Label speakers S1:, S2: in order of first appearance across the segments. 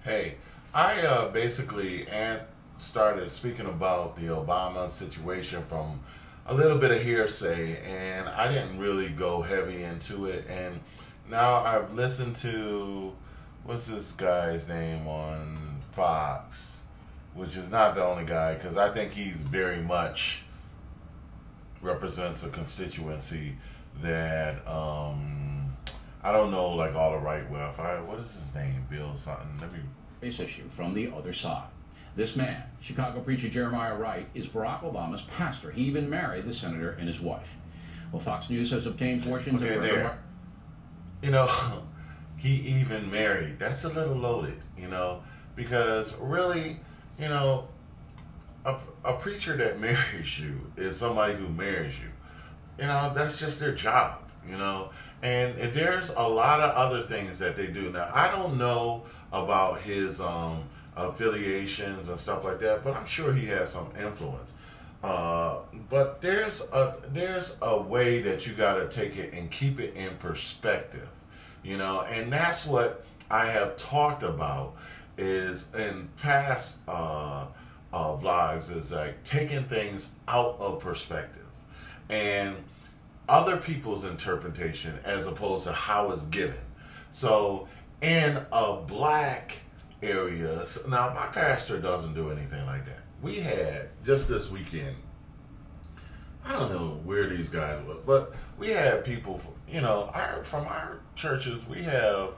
S1: Hey, I basically started speaking about the Obama situation from a little bit of hearsay, and I didn't really go heavy into it. And now I've listened to what's this guy's name on Fox, which is not the only guy, because I think he's very much represents a constituency that I don't know, like all the right well. If I what is his name? Bill something. Let me.
S2: This issue from the other side. This man, Chicago preacher Jeremiah Wright, is Barack Obama's pastor. He even married the senator and his wife. Well, Fox News has obtained portions
S1: Okay,
S2: of
S1: there. You know, he even married. That's a little loaded, because really, you know, a preacher that marries you is somebody who marries you. That's just their job, And there's a lot of other things that they do. Now, I don't know about his affiliations and stuff like that, but I'm sure he has some influence. But there's a way that you got to take it and keep it in perspective, and that's what I have talked about is in past vlogs is like taking things out of perspective and other people's interpretation as opposed to how it's given. So in a black area, now my pastor doesn't do anything like that. We had just this weekend, I don't know where these guys were, but we had people, from our churches, we have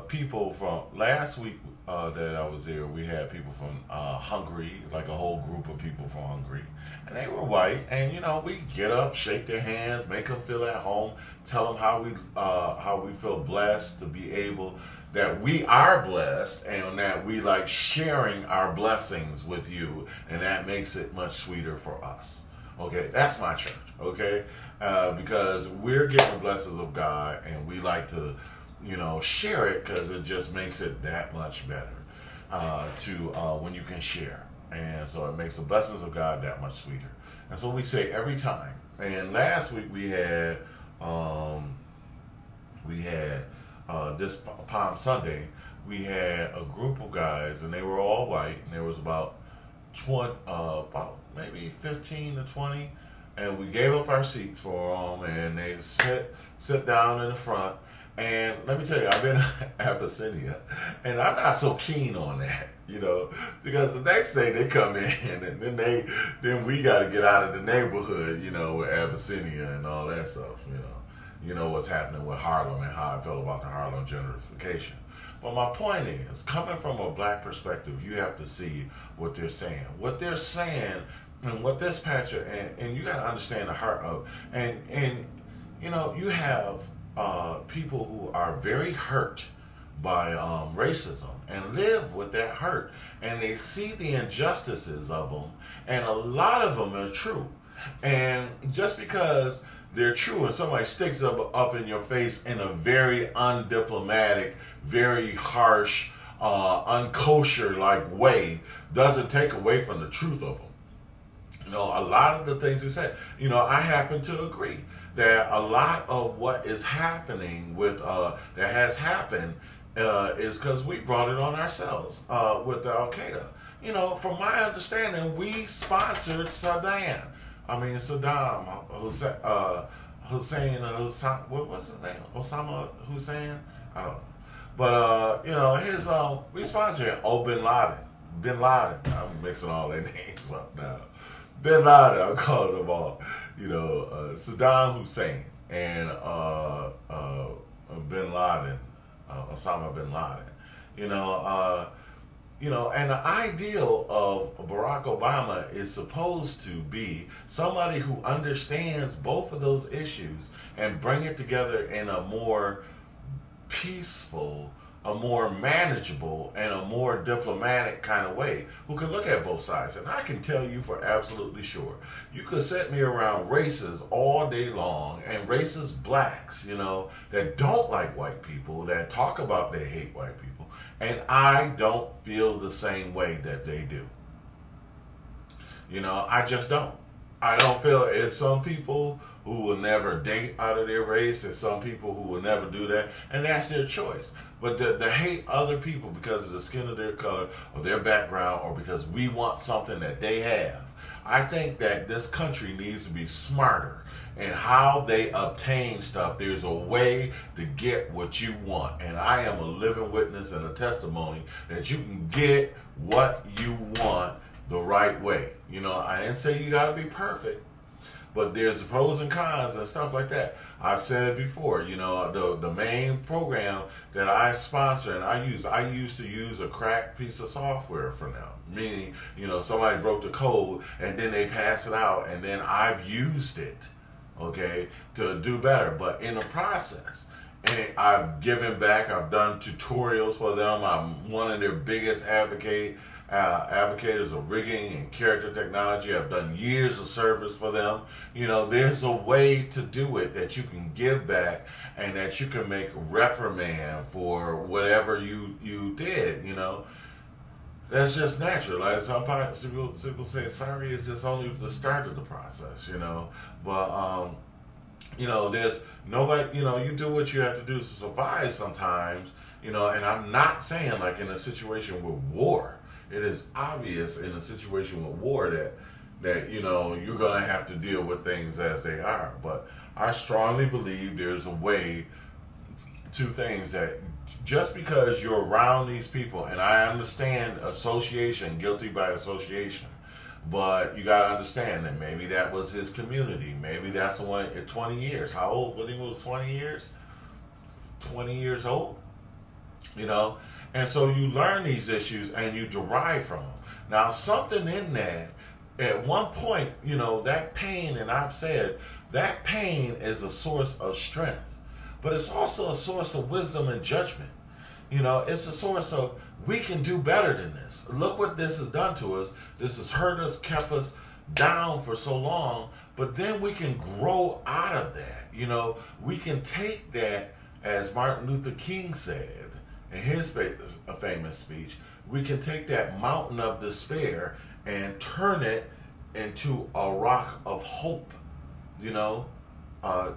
S1: people from last week that I was there. We had people from Hungary, like a whole group of people from Hungary, and they were white. And we get up, shake their hands, make them feel at home, tell them how we feel blessed to be able that we are blessed and that we like sharing our blessings with you, and that makes it much sweeter for us. Okay, that's my church. Okay, because we're getting the blessings of God, and we like to share it because it just makes it that much better when you can share. And so it makes the blessings of God that much sweeter. That's what we say every time. And last week we had this Palm Sunday, we had a group of guys, and they were all white, and there was about maybe 15 to 20, and we gave up our seats for them, and they sit down in the front. And let me tell you, I've been at Abyssinia, and I'm not so keen on that, because the next day they come in, and then we got to get out of the neighborhood, with Abyssinia and all that stuff, You know what's happening with Harlem and how I felt about the Harlem gentrification. But my point is, coming from a black perspective, you have to see what they're saying. What they're saying, and what this patch, and you got to understand the heart of, and you have people who are very hurt by racism and live with that hurt, and they see the injustices of them, and a lot of them are true. And just because they're true and somebody sticks up in your face in a very undiplomatic, very harsh, unkosher like way doesn't take away from the truth of them. A lot of the things you said, I happen to agree that a lot of what is happening with that has happened is because we brought it on ourselves with the Al Qaeda. From my understanding, we sponsored Saddam. Saddam Hussein, what was his name? Osama Hussein? I don't know. But we sponsored him. Oh, Bin Laden. I'm mixing all their names up now. Bin Laden, I'm calling them all. Saddam Hussein and Bin Laden, Osama Bin Laden. And the ideal of Barack Obama is supposed to be somebody who understands both of those issues and bring it together in a more peaceful, a more manageable, and a more diplomatic kind of way, who can look at both sides. And I can tell you for absolutely sure, you could set me around races all day long, and racist blacks, that don't like white people, that talk about they hate white people, and I don't feel the same way that they do. I just don't. I don't feel it's some people who will never date out of their race, and some people who will never do that, and that's their choice. But to hate other people because of the skin of their color or their background, or because we want something that they have, I think that this country needs to be smarter in how they obtain stuff. There's a way to get what you want, and I am a living witness and a testimony that you can get what you want the right way. You know, I didn't say you got to be perfect, but there's pros and cons and stuff like that. I've said it before, you know, the main program that I sponsor and I used to use a cracked piece of software for them. Meaning, you know, somebody broke the code and then they pass it out, and then I've used it, okay, to do better. But in the process, and I've given back, I've done tutorials for them. I'm one of their biggest advocators of rigging and character technology. I've done years of service for them. You know, there's a way to do it that you can give back and that you can make reprimand for whatever you did, you know. That's just natural. Like sometimes people say sorry is just only the start of the process, you know. But you know, there's nobody, you know, you do what you have to do to survive sometimes, you know, and I'm not saying like in a situation with war. It is obvious in a situation with war that you know, you're going to have to deal with things as they are. But I strongly believe there's a way to things that just because you're around these people, and I understand association, guilty by association, but you got to understand that maybe that was his community. Maybe that's the one at 20 years. How old when he was 20 years? 20 years old, you know? And so you learn these issues and you derive from them. Now, something in that, at one point, you know, that pain, and I've said, that pain is a source of strength, but it's also a source of wisdom and judgment. You know, it's a source of, we can do better than this. Look what this has done to us. This has hurt us, kept us down for so long, but then we can grow out of that. You know, we can take that, as Martin Luther King said, in his famous speech, we can take that mountain of despair and turn it into a rock of hope, you know,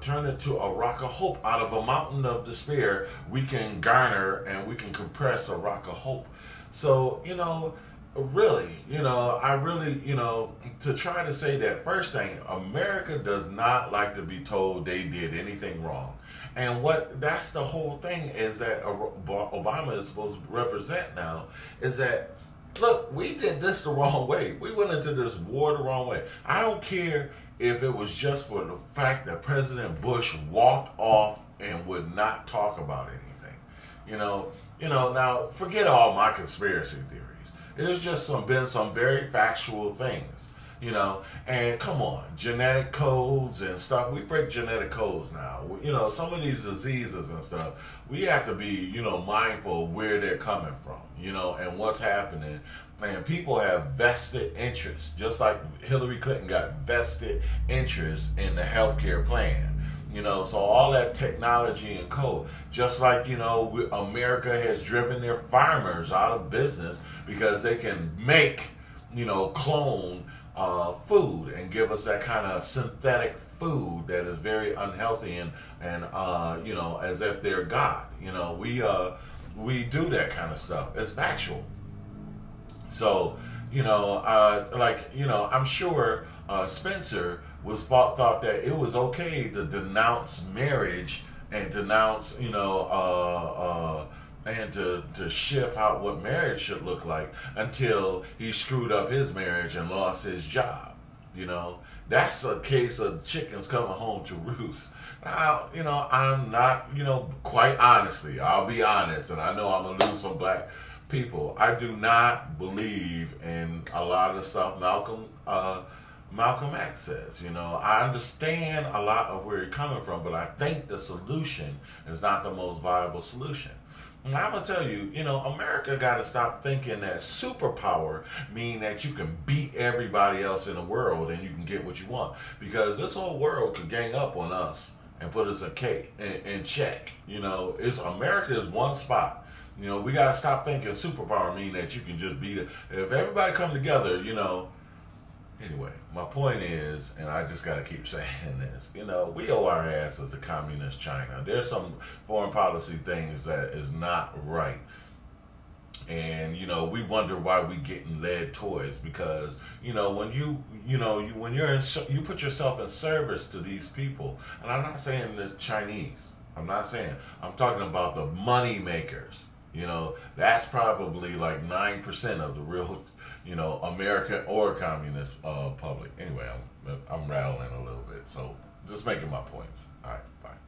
S1: turn it to a rock of hope. Out of a mountain of despair, we can garner and we can compress a rock of hope. So, you know, really, you know, I really, you know, to try to say that, first thing, America does not like to be told they did anything wrong. And that's the whole thing is that Obama is supposed to represent now, is that, look, we did this the wrong way. We went into this war the wrong way. I don't care if it was just for the fact that President Bush walked off and would not talk about anything. You know, now forget all my conspiracy theories. There's just been some very factual things, you know, and come on, genetic codes and stuff. We break genetic codes now. You know, some of these diseases and stuff, we have to be, you know, mindful of where they're coming from, you know, and what's happening. And people have vested interests, just like Hillary Clinton got vested interests in the healthcare plan. You know, so all that technology and code, just like, you know, America has driven their farmers out of business because they can make, you know, clone food and give us that kind of synthetic food that is very unhealthy and you know, as if they're God. You know, we do that kind of stuff. It's factual. So, you know, like, you know, I'm sure Spencer thought that it was okay to denounce marriage and denounce, you know, and to shift out what marriage should look like until he screwed up his marriage and lost his job. You know, that's a case of chickens coming home to roost. Now, you know, I'm not, you know, quite honestly, I'll be honest, and I know I'm going to lose some black people. I do not believe in a lot of the stuff Malcom X says. You know, I understand a lot of where you're coming from, but I think the solution is not the most viable solution. And I'm going to tell you, you know, America got to stop thinking that superpower mean that you can beat everybody else in the world and you can get what you want. Because this whole world could gang up on us and put us in check. You know, America is one spot. You know, we got to stop thinking superpower mean that you can just beat it. If everybody come together, you know, Anyway, my point is, and I just got to keep saying this, we owe our asses to communist China. There's some foreign policy things that is not right. And, we wonder why we getting led toys because, when you put yourself in service to these people, and I'm not saying the Chinese, I'm talking about the money makers. That's probably like 9% of the real, American or communist public. Anyway, I'm rattling a little bit. So just making my points. All right, bye.